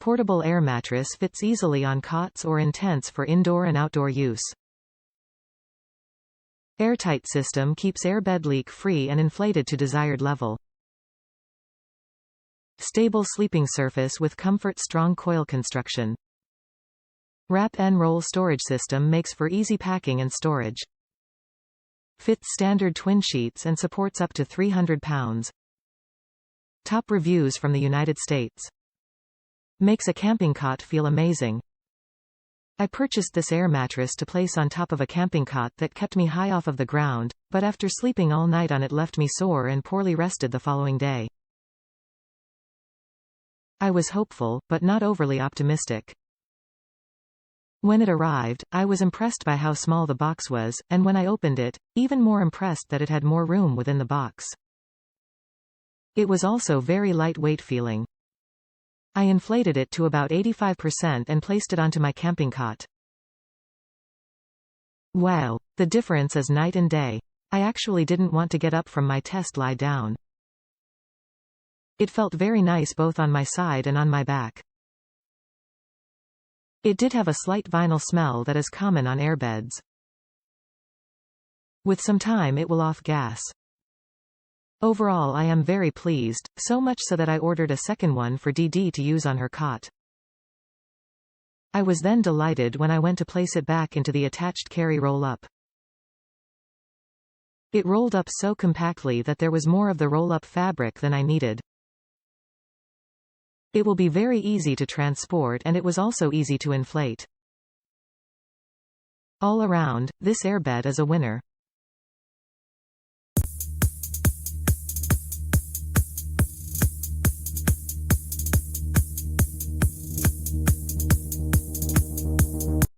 portable air mattress fits easily on cots or in tents for indoor and outdoor use. Airtight system keeps airbed leak-free and inflated to desired level. Stable sleeping surface with comfort-strong coil construction. Wrap and roll storage system makes for easy packing and storage. Fits standard twin sheets and supports up to 300 pounds. Top reviews from the United States. Makes a camping cot feel amazing. I purchased this air mattress to place on top of a camping cot that kept me high off of the ground, but after sleeping all night on it left me sore and poorly rested the following day. I was hopeful, but not overly optimistic. When it arrived, I was impressed by how small the box was, and when I opened it, even more impressed that it had more room within the box. It was also very lightweight feeling. I inflated it to about 85% and placed it onto my camping cot. Wow, the difference is night and day. I actually didn't want to get up from my test lie down. It felt very nice both on my side and on my back. It did have a slight vinyl smell that is common on airbeds. With some time it will off gas. Overall I am very pleased, so much so that I ordered a second one for DD to use on her cot. I was then delighted when I went to place it back into the attached carry roll-up. It rolled up so compactly that there was more of the roll-up fabric than I needed. It will be very easy to transport and it was also easy to inflate. All around, this airbed is a winner.